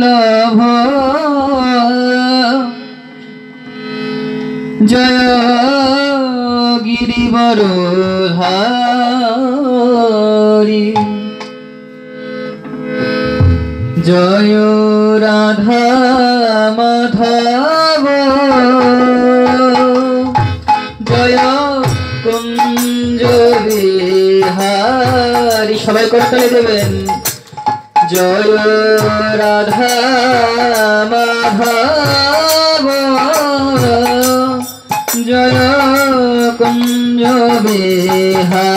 বল্লভ জয় গিরিবরধারী জয় রাধা মাধব জয় কুঞ্জ বিহারী। সবাই করতালি দেবেন। জয় রাধা মাধব জয় কুঞ্জ বিহারী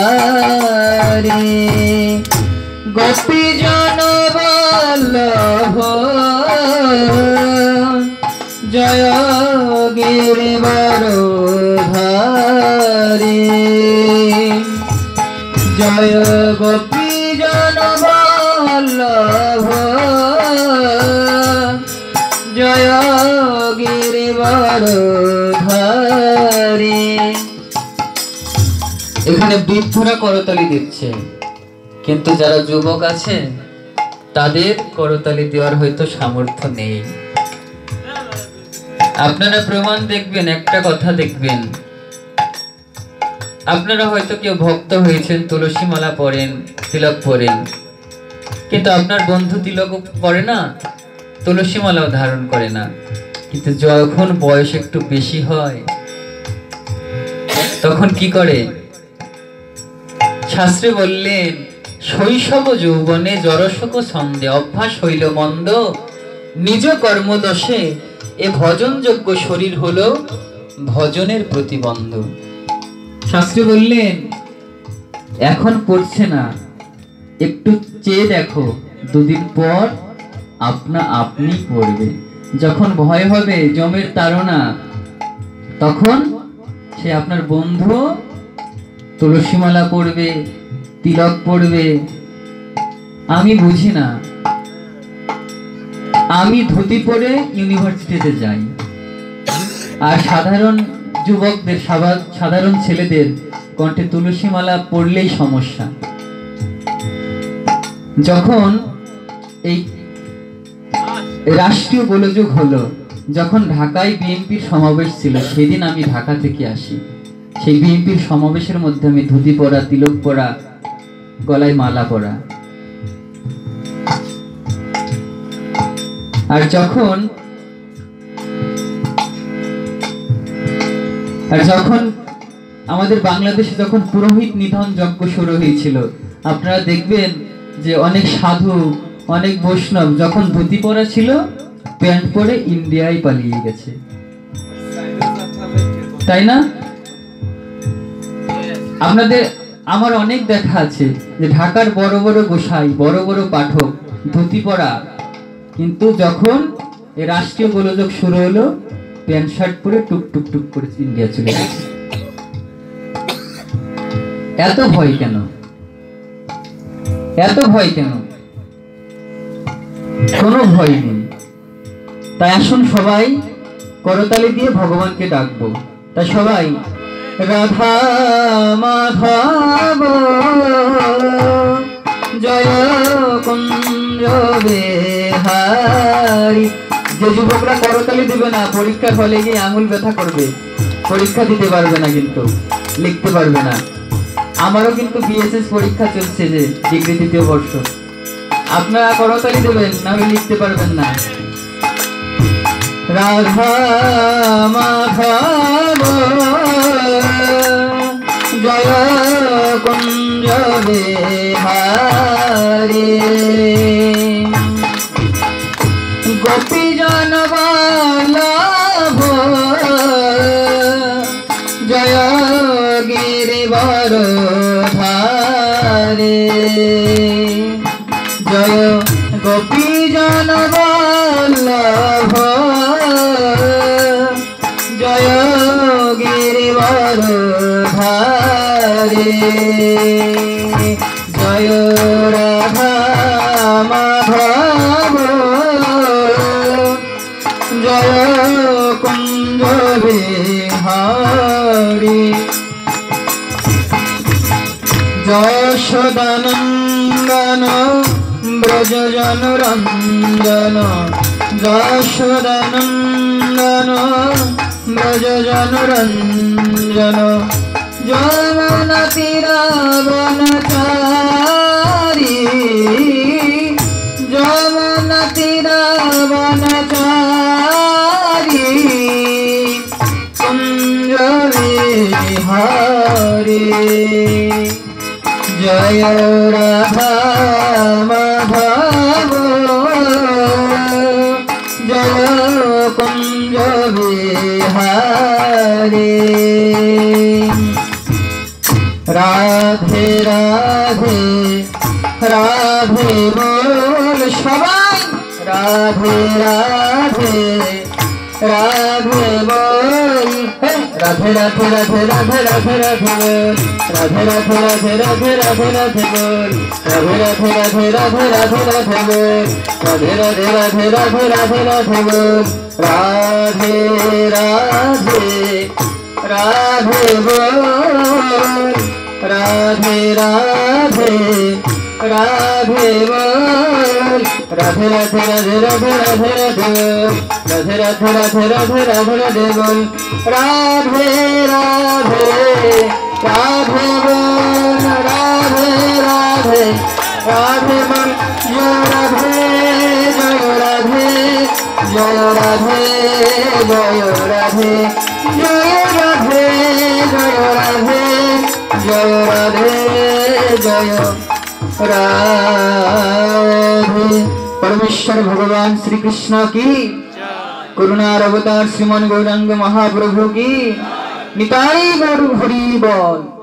গোপী জন বল্লভ জয় গিরিবরধারী জয় গোপী জন বল্লভ জয় গিরিবরধারী। এখানে বৃদ্ধরা করতালি দিচ্ছে, কিন্তু যারা যুবক আছে তাদের করতালি দেওয়ার হয়তো সামর্থ্য নেই। আপনারা প্রমাণ দেখবেন, একটা কথা দেখবেন, আপনারা হয়তো কেউ ভক্ত হয়েছেন, তুলসী মালা পড়েন, তিলক পড়েন, কিন্তু আপনার বন্ধু তিলক পড়ে না, তুলসী মালাও ধারণ করে না, কিন্তু যখন বয়স একটু বেশি হয় তখন কি করে? শাস্ত্রে বললেন শৈশব যৌবনে জড়শোক ছন্দে অভ্যাস হইল মন্দ নিজ কর্মদোষে এ ভজনযোগ্য শরীর হলো ভজনের প্রতিবন্ধ। শাস্ত্রে বললেন এখন পড়ছে না, একটু চেয়ে দেখো, দুদিন পর আপনা আপনি পড়বে। যখন ভয় হবে যমের তাড়না, তখন সে আপনার বন্ধু তুলসীমালা পড়বে, তিলক পড়বে। আমি বুঝি না, আমি ধুতি পরে ইউনিভার্সিটিতে যাই, আর সাধারণ যুবকদের, সাধারণ ছেলেদের কণ্ঠে তুলসীমালা পড়লেই সমস্যা। যখন এই রাষ্ট্রীয় গোলযোগ হলো, যখন ঢাকায় বিএনপির সমাবেশ ছিল, সেদিন আমি ঢাকা থেকে আসি। সেই বিএনপির সমাবেশের মধ্যে আমি ধুতি পরা, তিলক পরা, গলায় মালা পরা। আর যখন আমাদের বাংলাদেশে যখন পুরোহিত নিধন যজ্ঞ শুরু হয়েছিল, আপনারা দেখবেন যে অনেক সাধু, অনেক বৈষ্ণব যখন ধুতি পরা ছিল, প্যান্ট পরে ইন্ডিয়ায় পালিয়ে গেছে, তাই না? আমার অনেক দেখা আছে যে ঢাকার বড় বড় গোসাই, বড় বড় পাঠক ধুতি পরা, কিন্তু যখন এই রাষ্ট্রীয় গোলযোগ শুরু হলো, প্যান্ট শার্ট পরে টুক টুক টুক করে ইন্ডিয়া চলে গেছে। এত ভয় কেন? এত ভয় কেন? কোনো ভয় নেই। তাই আসুন সবাই করতালি দিয়ে ভগবানকে ডাকবো। তাই সবাই রাধা মাধব জয় কুঞ্জ বিহারী। যে যুবকরা করতালি দিবে না, পরীক্ষার হলে গিয়ে আঙুল ব্যথা করবে, পরীক্ষা দিতে পারবে না, কিন্তু লিখতে পারবে না। আমারও কিন্তু বিএসএস পরীক্ষা চলছে, যে ডিগ্রি 2য় বর্ষ। আপনারা করতালি দেবেন, না হলে লিখতে পারবেন না। রাধা মাধব জয় কুঞ্জ বিহারী গোপী জন বল্লভ জয় গিরিবরধারী জয় গোপী জন বল্লভ জয় গিরিবরধারী জয় রাধা মাধব জয় কুঞ্জ বিহারী জয় সদানন্দন ব্রজ জনরঞ্জন যশোদানন্দন ব্রজ জনরঞ্জন যমুনা তীরাবনচারী যমুনা তীরাবনচারী কুঞ্জ বিহারী জয় রাধা মাধব জয় কুঞ্জ বিহারী রাধে রাধে রাধে বল সবাই রাধে রাধে রাধে বল রাধে রাধে রাধে রাধে রাধে রাধে বল রাধে রাধে রাধে রাধে রাধে রাধে বল রাধে রাধে রাধে রাধে রাধে রাধে বল রাধে রাধে রাধে রাধে রাধে রাধে বল রাধে রাধে রাধে বল রাধে রাধে রাধে বল রাধে রাধে রাধে রাধে রাধে রাধে রাধে রাধে রাধে রাধে রাধে রাধে বল রাধে রাধে রাধে বল রাধে রাধে রাধে বল জয় রাধে জয় রাধে জয় রাধে জয় রাধে জয় রাধে জয় রাধে জয় রাধে জয় राधे। परमेश्वर भगवान श्री कृष्ण की करुणार अवतार श्रीमान गौरांग महाप्रभु की निताई गौर हरि बोल।